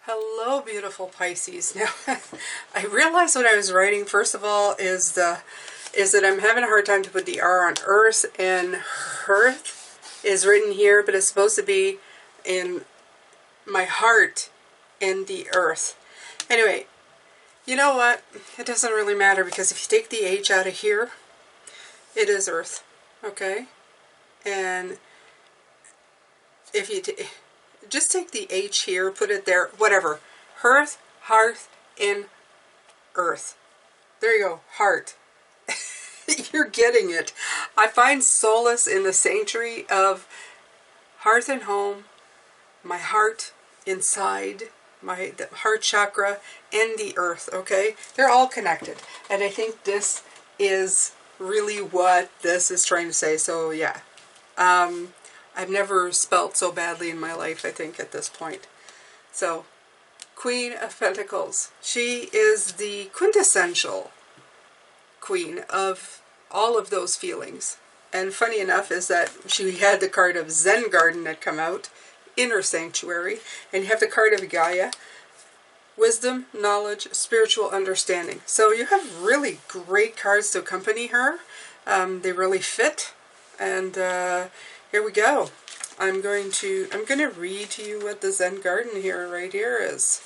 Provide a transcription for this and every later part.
Hello, beautiful Pisces. Now, I realized what I was writing, first of all, is that I'm having a hard time to put the R on Earth, and Hearth is written here, but it's supposed to be in my heart in the Earth. Anyway, you know what? It doesn't really matter, because if you take the H out of here, it is Earth, okay? And if you just take the H here, put it there, whatever. Hearth, hearth, in earth. There you go, heart. You're getting it. I find solace in the sanctuary of hearth and home, my heart inside, the heart chakra, and the earth, okay? They're all connected. And I think this is really what this is trying to say. So, yeah. I've never spelt so badly in my life, I think, at this point. So, Queen of Pentacles. She is the quintessential queen of all of those feelings. And funny enough is that she had the card of Zen Garden that come out, Inner Sanctuary, and you have the card of Gaia, Wisdom, Knowledge, Spiritual Understanding. So you have really great cards to accompany her. They really fit. And here we go. I'm going to read to you what the Zen Garden here, right here is.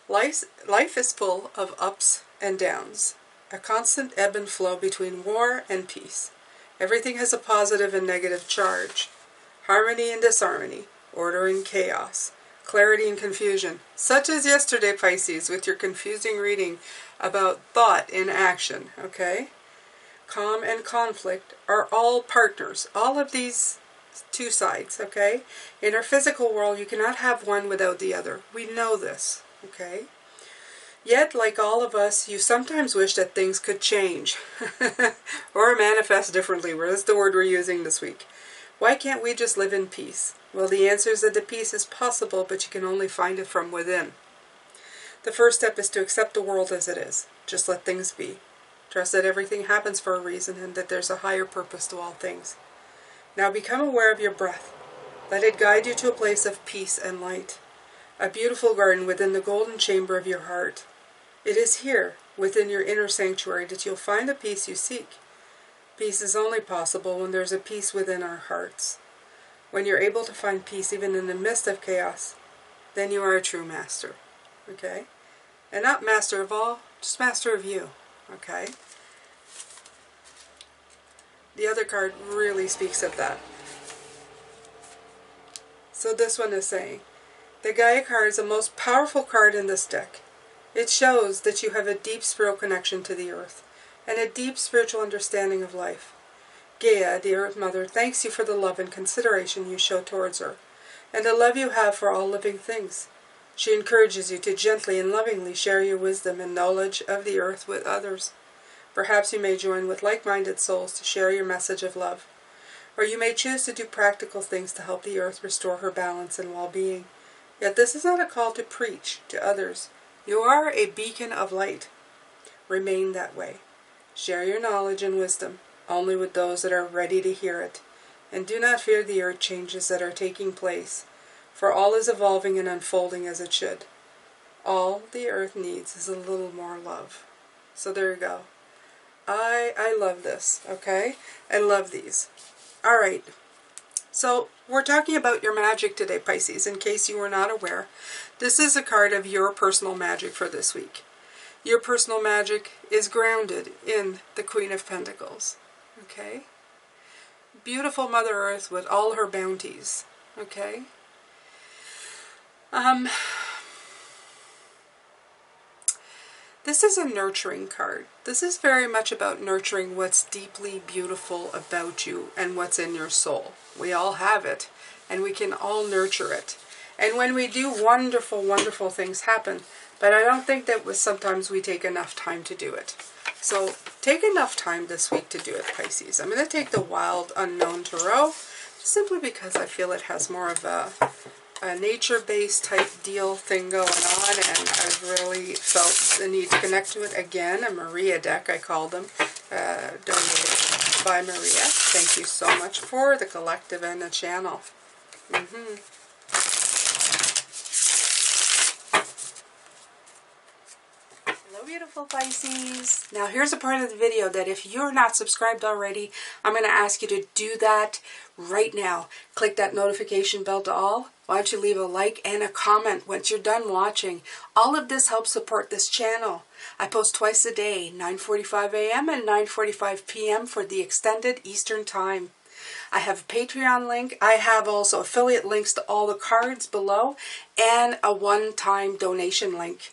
Life is full of ups and downs, a constant ebb and flow between war and peace. Everything has a positive and negative charge, harmony and disharmony, order and chaos, clarity and confusion. Such as yesterday, Pisces, with your confusing reading about thought in action, okay? Calm and conflict are all partners. All of these two sides, okay? In our physical world, you cannot have one without the other. We know this, okay? Yet, like all of us, you sometimes wish that things could change or manifest differently. That's the word we're using this week. Why can't we just live in peace? Well, the answer is that the peace is possible, but you can only find it from within. The first step is to accept the world as it is. Just let things be. Trust that everything happens for a reason and that there's a higher purpose to all things. Now become aware of your breath. Let it guide you to a place of peace and light. A beautiful garden within the golden chamber of your heart. It is here, within your inner sanctuary, that you'll find the peace you seek. Peace is only possible when there's a peace within our hearts. When you're able to find peace even in the midst of chaos, then you are a true master. Okay? And not master of all, just master of you. Okay? The other card really speaks of that. So this one is saying, the Gaia card is the most powerful card in this deck. It shows that you have a deep spiritual connection to the earth and a deep spiritual understanding of life. Gaia, the Earth Mother, thanks you for the love and consideration you show towards her, and the love you have for all living things. She encourages you to gently and lovingly share your wisdom and knowledge of the earth with others. Perhaps you may join with like-minded souls to share your message of love, or you may choose to do practical things to help the earth restore her balance and well-being. Yet this is not a call to preach to others. You are a beacon of light. Remain that way. Share your knowledge and wisdom only with those that are ready to hear it, and do not fear the earth changes that are taking place, for all is evolving and unfolding as it should. All the earth needs is a little more love. So there you go. I love this, okay? I love these. All right. So we're talking about your magic today, Pisces, in case you were not aware. This is a card of your personal magic for this week. Your personal magic is grounded in the Queen of Pentacles, okay? beautiful Mother Earth with all her bounties. Okay? This is a nurturing card. This is very much about nurturing what's deeply beautiful about you and what's in your soul. We all have it, and we can all nurture it. And when we do, wonderful, wonderful things happen. But I don't think that sometimes we take enough time to do it. So take enough time this week to do it, Pisces. I'm going to take the Wild Unknown Tarot, simply because I feel it has more of a nature-based type deal thing going on, and I've really felt the need to connect to it. Again, a Maria deck, I call them, donated by Maria. Thank you so much for the collective and the channel. Hello, beautiful Pisces. Now, here's a part of the video that if you're not subscribed already, I'm going to ask you to do that right now. Click that notification bell to all. Why don't you leave a like and a comment once you're done watching? All of this helps support this channel. I post twice a day, 9:45 a.m. and 9:45 p.m. for the extended Eastern Time. I have a Patreon link. I have also affiliate links to all the cards below and a one-time donation link.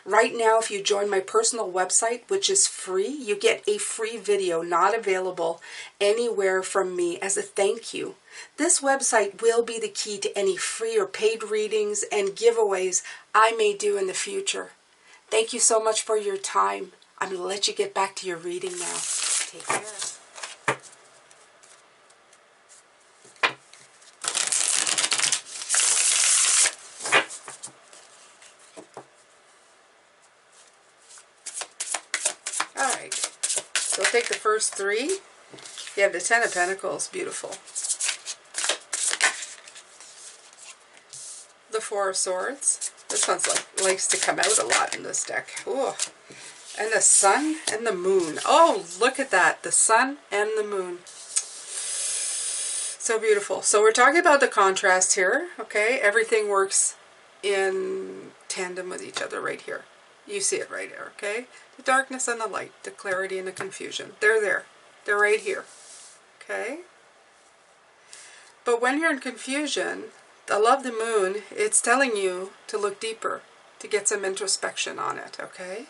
Right now, if you join my personal website, which is free, you get a free video not available anywhere from me as a thank you. This website will be the key to any free or paid readings and giveaways I may do in the future. Thank you so much for your time. I'm going to let you get back to your reading now. Take care. Alright, so I'll take the first three. You have the Ten of Pentacles, beautiful. The Four of Swords. This one's likes to come out a lot in this deck. Ooh. And the Sun and the Moon. Oh, look at that. The Sun and the Moon. So beautiful. So we're talking about the contrast here, okay? Everything works in tandem with each other right here. You see it right here, okay? The darkness and the light, the clarity and the confusion. They're there. They're right here, okay? But when you're in confusion, I love the Moon. It's telling you to look deeper, to get some introspection on it, okay?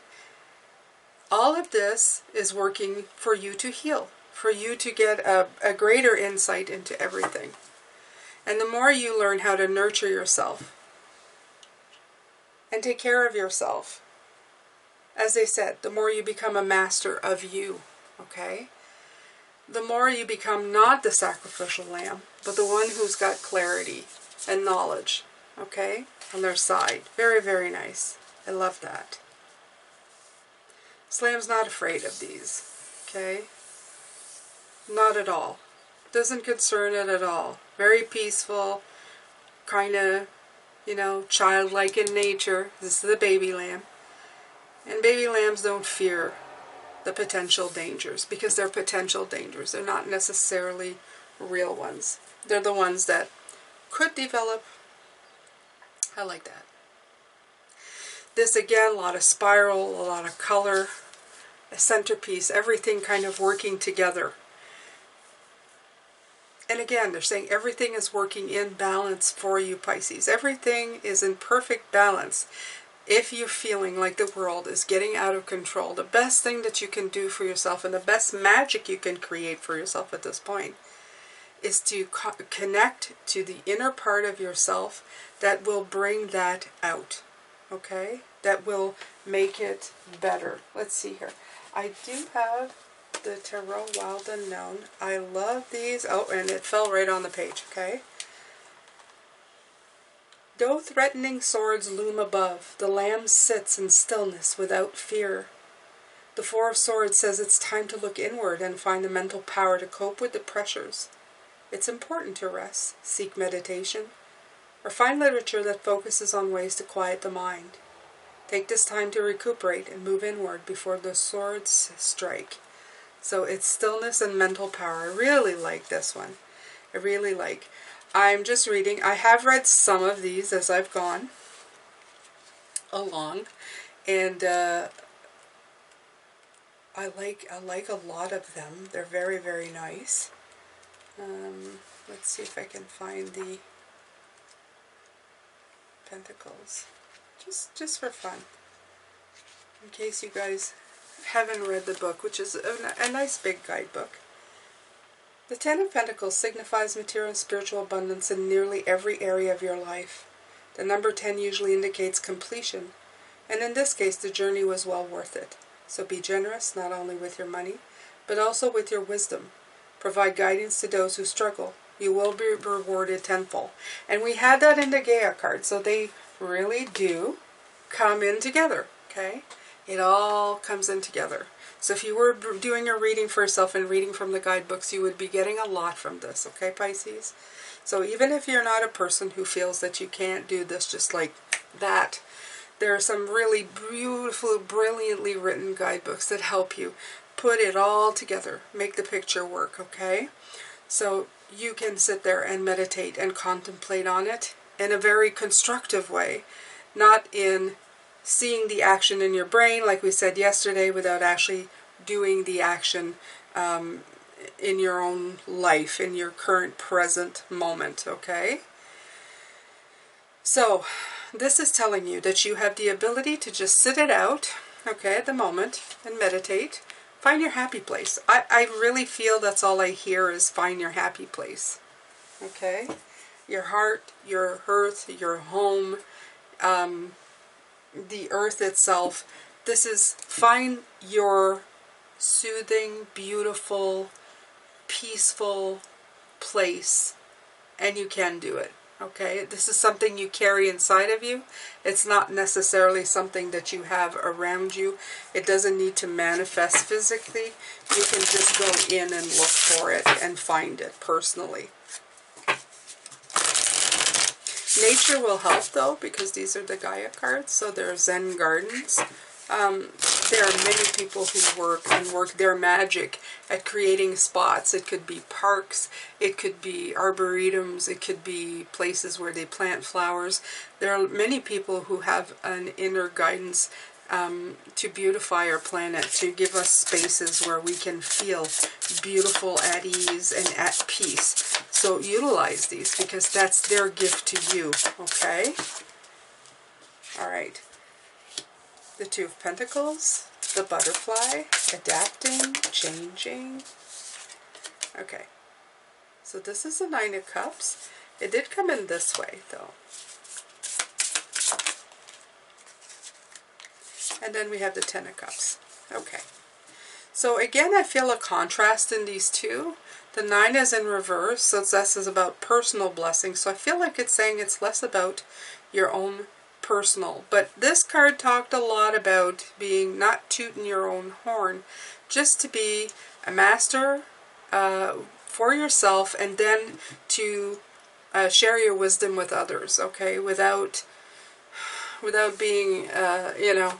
All of this is working for you to heal, for you to get a greater insight into everything. And the more you learn how to nurture yourself and take care of yourself, as they said, the more you become a master of you, okay? The more you become not the sacrificial lamb, but the one who's got clarity and knowledge, okay, on their side. Very, very nice. I love that. Slam's not afraid of these, okay? Not at all. Doesn't concern it at all. Very peaceful, kind of, you know, childlike in nature. This is the baby lamb. And baby lambs don't fear the potential dangers because they're potential dangers. They're not necessarily real ones. They're the ones that could develop. I like that. This again, a lot of spiral, a lot of color, a centerpiece, everything kind of working together. And again, they're saying everything is working in balance for you, Pisces. Everything is in perfect balance. If you're feeling like the world is getting out of control, the best thing that you can do for yourself and the best magic you can create for yourself at this point is to connect to the inner part of yourself that will bring that out, okay? That will make it better. Let's see here. I do have the Tarot Wild Unknown. I love these. Oh, and it fell right on the page, okay? Though threatening swords loom above, the lamb sits in stillness without fear. The Four of Swords says it's time to look inward and find the mental power to cope with the pressures. It's important to rest, seek meditation, or find literature that focuses on ways to quiet the mind. Take this time to recuperate and move inward before the swords strike. So it's stillness and mental power. I really like this one. I really like. I'm just reading. I have read some of these as I've gone along, and I like a lot of them. They're very, very nice. Let's see if I can find the Pentacles. Just for fun. In case you guys haven't read the book, which is a nice big guidebook. The Ten of Pentacles signifies material and spiritual abundance in nearly every area of your life. The number 10 usually indicates completion, and in this case the journey was well worth it. So be generous not only with your money, but also with your wisdom. Provide guidance to those who struggle. You will be rewarded tenfold. And we had that in the Gaia card, so they really do come in together, okay? It all comes in together. So if you were doing a reading for yourself and reading from the guidebooks, you would be getting a lot from this, okay, Pisces? So even if you're not a person who feels that you can't do this just like that, there are some really beautiful, brilliantly written guidebooks that help you put it all together, make the picture work, okay? So you can sit there and meditate and contemplate on it in a very constructive way, not in seeing the action in your brain, like we said yesterday, without actually doing the action in your own life, in your current present moment, okay? So this is telling you that you have the ability to just sit it out, okay, at the moment, and meditate. Find your happy place. I really feel that's all I hear is find your happy place, okay? Your heart, your earth, your home, the earth itself. This is find your soothing, beautiful, peaceful place, and you can do it, okay? This is something you carry inside of you. It's not necessarily something that you have around you. It doesn't need to manifest physically. You can just go in and look for it and find it personally. Nature will help though, because these are the Gaia cards. So there are Zen gardens. There are many people who work their magic at creating spots. It could be parks, it could be arboretums, it could be places where they plant flowers. There are many people who have an inner guidance to beautify our planet, to give us spaces where we can feel beautiful, at ease, and at peace. So utilize these, because that's their gift to you, okay? All right. The Two of Pentacles, the butterfly, adapting, changing. Okay, so this is the Nine of Cups. It did come in this way, though. And then we have the Ten of Cups. Okay, so again, I feel a contrast in these two. The 9 is in reverse, so this is about personal blessings. So I feel like it's saying it's less about your own personal. But this card talked a lot about being not tooting your own horn, just to be a master for yourself, and then to share your wisdom with others, okay? Without being, you know,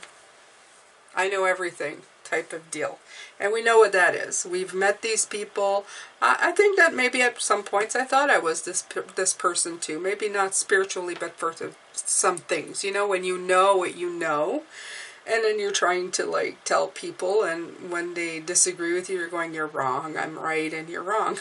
I know everything type of deal. And we know what that is. We've met these people. I think that maybe at some points I thought I was this person too. Maybe not spiritually, but for some things. You know, when you know what you know, and then you're trying to like tell people, and when they disagree with you, you're going, you're wrong, I'm right, and you're wrong.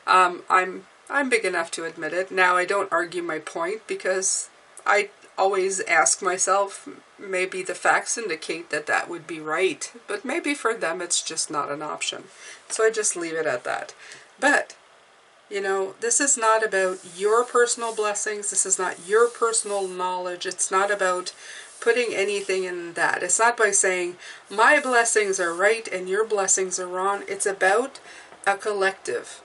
I'm big enough to admit it. Now I don't argue my point, because I always ask myself, maybe the facts indicate that that would be right, but maybe for them it's just not an option. So I just leave it at that. But, you know, this is not about your personal blessings. This is not your personal knowledge. It's not about putting anything in that. It's not by saying, my blessings are right and your blessings are wrong. It's about a collective.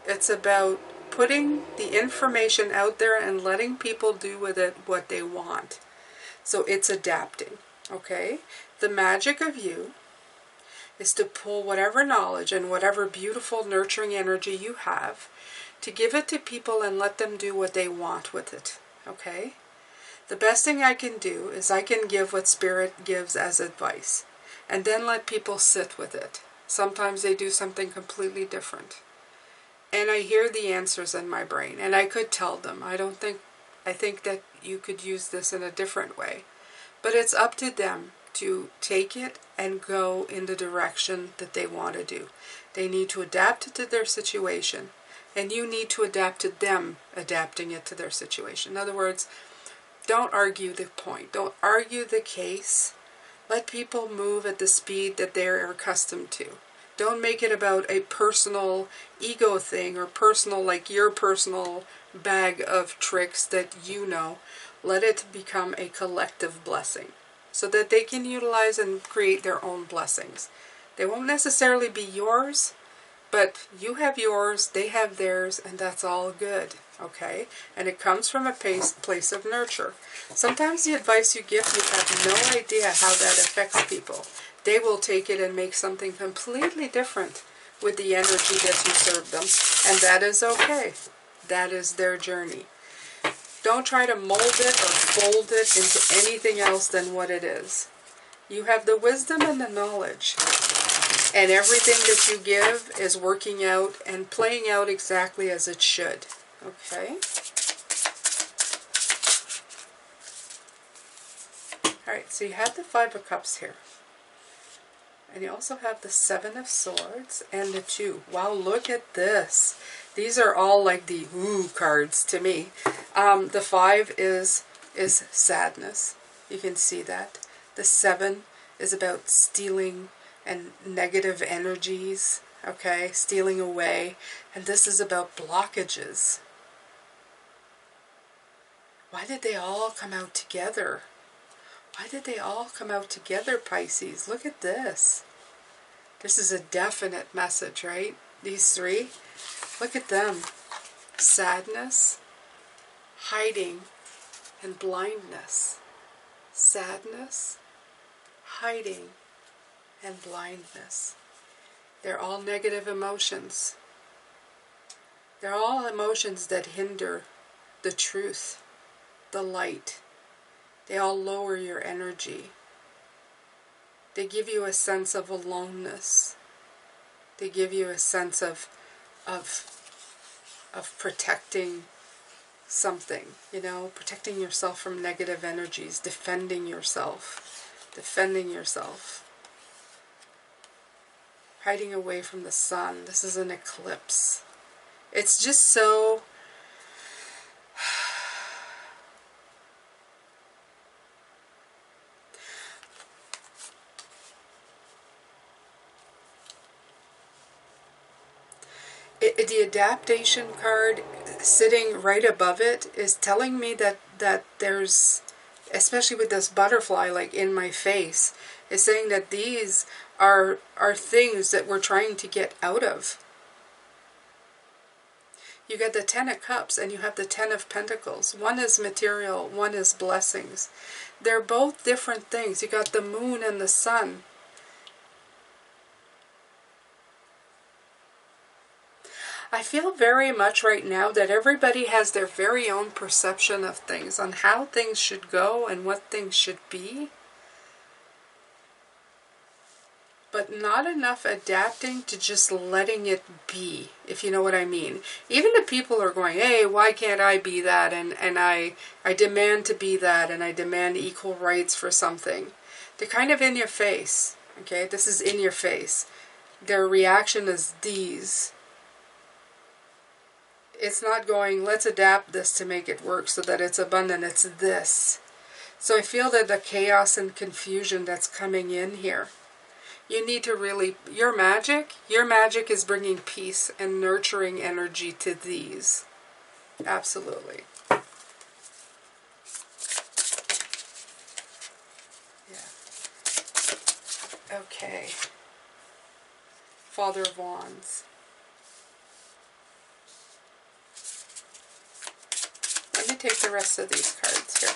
It's about putting the information out there and letting people do with it what they want. So it's adapting, okay? The magic of you is to pull whatever knowledge and whatever beautiful nurturing energy you have, to give it to people and let them do what they want with it, okay? The best thing I can do is I can give what Spirit gives as advice, and then let people sit with it. Sometimes they do something completely different. And I hear the answers in my brain, and I could tell them, I think that you could use this in a different way. But it's up to them to take it and go in the direction that they want to do. They need to adapt it to their situation. And you need to adapt to them adapting it to their situation. In other words, don't argue the point. Don't argue the case. Let people move at the speed that they're accustomed to. Don't make it about a personal ego thing or personal, like your personal bag of tricks that you know. Let it become a collective blessing so that they can utilize and create their own blessings. They won't necessarily be yours, but you have yours, they have theirs, and that's all good, okay? And it comes from a place of nurture. Sometimes the advice you give, you have no idea how that affects people. They will take it and make something completely different with the energy that you serve them, and that is okay. That is their journey. Don't try to mold it or fold it into anything else than what it is. You have the wisdom and the knowledge, and everything that you give is working out and playing out exactly as it should. Okay? Alright, so you have the Five of Cups here. And you also have the Seven of Swords and the Two. Wow, look at this. These are all like the ooh cards to me. The Five is sadness. You can see that. The Seven is about stealing and negative energies, okay, stealing away. And this is about blockages. Why did they all come out together? Why did they all come out together, Pisces? Look at this. This is a definite message, right? These three. Look at them. Sadness, hiding, and blindness. Sadness, hiding, and blindness. They're all negative emotions. They're all emotions that hinder the truth, the light. They all lower your energy. They give you a sense of aloneness. They give you a sense of protecting something, you know, protecting yourself from negative energies, defending yourself, hiding away from the sun. This is an eclipse. It's just so the adaptation card sitting right above it is telling me that there's, especially with this butterfly like in my face, is saying that these are things that we're trying to get out of. You get the Ten of Cups and you have the Ten of Pentacles. One is material, one is blessings. They're both different things. You got the moon and the sun. I feel very much right now that everybody has their very own perception of things, on how things should go and what things should be. But not enough adapting to just letting it be, if you know what I mean. Even the people are going, hey, why can't I be that? And I demand to be that, and I demand equal rights for something. They're kind of in your face, okay? This is in your face. Their reaction is these. It's not going, let's adapt this to make it work so that it's abundant. It's this. So I feel that the chaos and confusion that's coming in here, you need to really, your magic is bringing peace and nurturing energy to these. Absolutely. Yeah. Okay. Father of Wands. Let me take the rest of these cards here.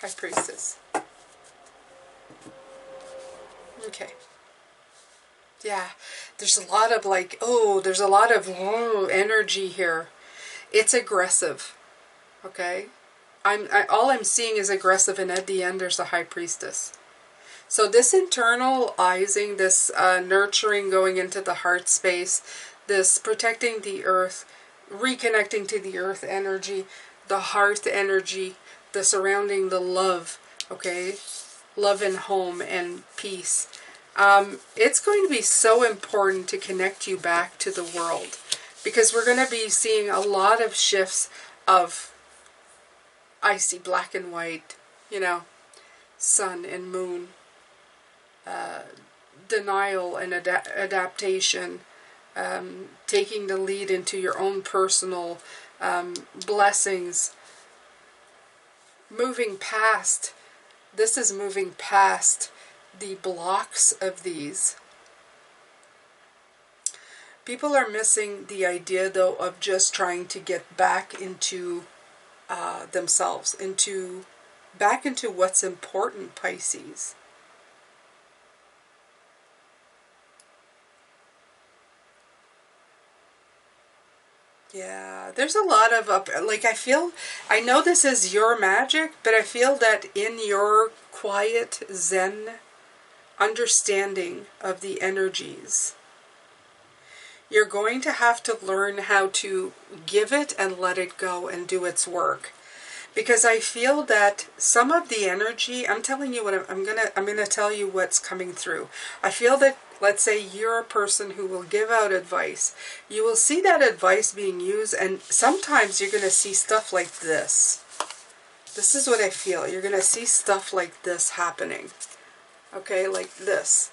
High Priestess. Okay. Yeah, there's a lot of like, there's a lot of energy here. It's aggressive. Okay? All I'm seeing is aggressive, and at the end there's a High Priestess. So this internalizing, this nurturing, going into the heart space, this protecting the earth, reconnecting to the earth energy, the hearth energy, the surrounding, the love, okay? Love and home and peace. It's going to be so important to connect you back to the world, because we're going to be seeing a lot of shifts of, I see black and white, you know, sun and moon, denial and adaptation, taking the lead into your own personal blessings, moving past. This is moving past the blocks of these. People are missing the idea, though, of just trying to get back into themselves, back into what's important, Pisces. Yeah, there's a lot of I know this is your magic, but I feel that in your quiet Zen understanding of the energies, you're going to have to learn how to give it and let it go and do its work. Because I feel that some of the energy, I'm telling you what I'm gonna tell you what's coming through. I feel that, let's say you're a person who will give out advice. You will see that advice being used, and sometimes you're gonna see stuff like this. This is what I feel. You're gonna see stuff like this happening. Okay, like this.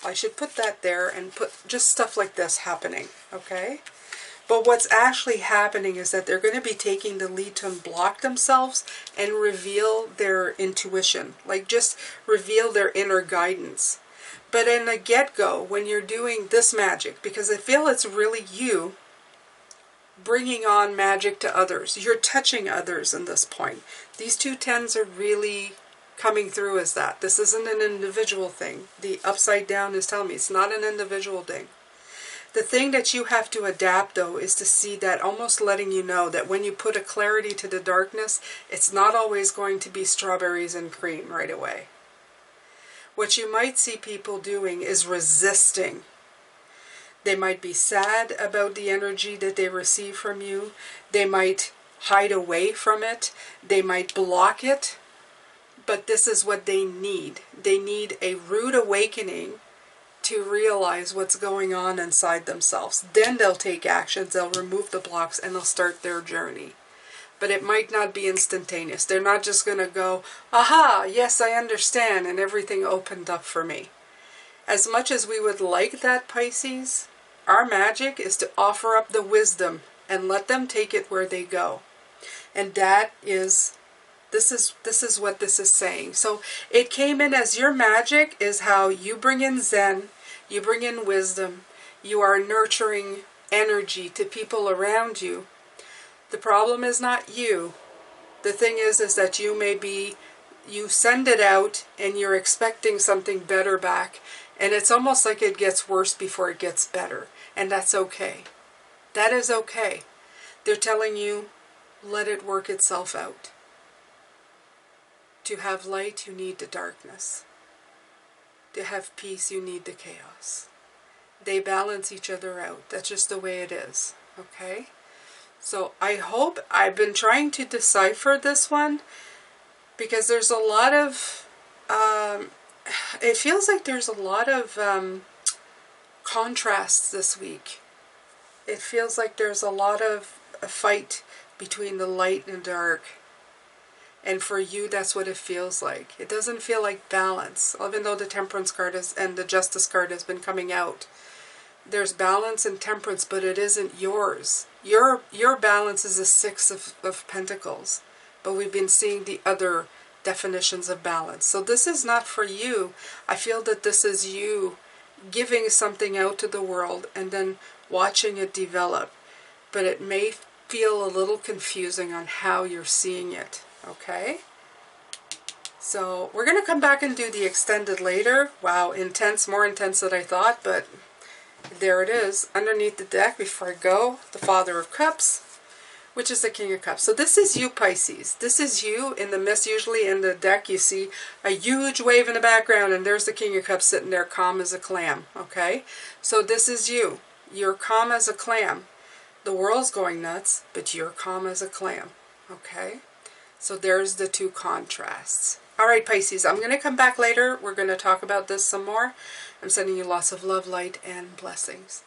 I should put that there and put just stuff like this happening, okay? But what's actually happening is that they're going to be taking the lead to unblock themselves and reveal their intuition, like just reveal their inner guidance. But in the get-go, when you're doing this magic, because I feel it's really you bringing on magic to others, you're touching others in this point. These two tens are really coming through as that. This isn't an individual thing. The upside down is telling me it's not an individual thing. The thing that you have to adapt, though, is to see that, almost letting you know that when you put a clarity to the darkness, it's not always going to be strawberries and cream right away. What you might see people doing is resisting. They might be sad about the energy that they receive from you. They might hide away from it. They might block it. But this is what they need. They need a rude awakening to realize what's going on inside themselves. Then they'll take actions, they'll remove the blocks, and they'll start their journey. But it might not be instantaneous. They're not just going to go, aha, yes, I understand, and everything opened up for me. As much as we would like that, Pisces, our magic is to offer up the wisdom and let them take it where they go. And that is, this is what this is saying. So it came in as your magic is how you bring in Zen, you bring in wisdom, you are nurturing energy to people around you. The problem is not you. The thing is that you send it out and you're expecting something better back, and it's almost like it gets worse before it gets better, and that's okay. That is okay. They're telling you, let it work itself out. To have light, you need the darkness. To have peace, you need the chaos. They balance each other out. That's just the way it is. Okay? So I hope, I've been trying to decipher this one, because there's a lot of, it feels like there's a lot of contrasts this week. It feels like there's a lot of a fight between the light and dark. And for you, that's what it feels like. It doesn't feel like balance, even though the Temperance card and the Justice card has been coming out. There's balance and temperance, but it isn't yours. Your balance is a Six of Pentacles, but we've been seeing the other definitions of balance. So this is not for you. I feel that this is you giving something out to the world and then watching it develop. But it may feel a little confusing on how you're seeing it. Okay, so we're going to come back and do the extended later. Wow, intense, more intense than I thought, but there it is. Underneath the deck, before I go, the Father of Cups, which is the King of Cups. So this is you, Pisces. This is you in the mist. Usually in the deck you see a huge wave in the background, and there's the King of Cups sitting there calm as a clam. Okay, so this is you. You're calm as a clam. The world's going nuts, but you're calm as a clam. Okay. So there's the two contrasts. All right, Pisces, I'm going to come back later. We're going to talk about this some more. I'm sending you lots of love, light, and blessings.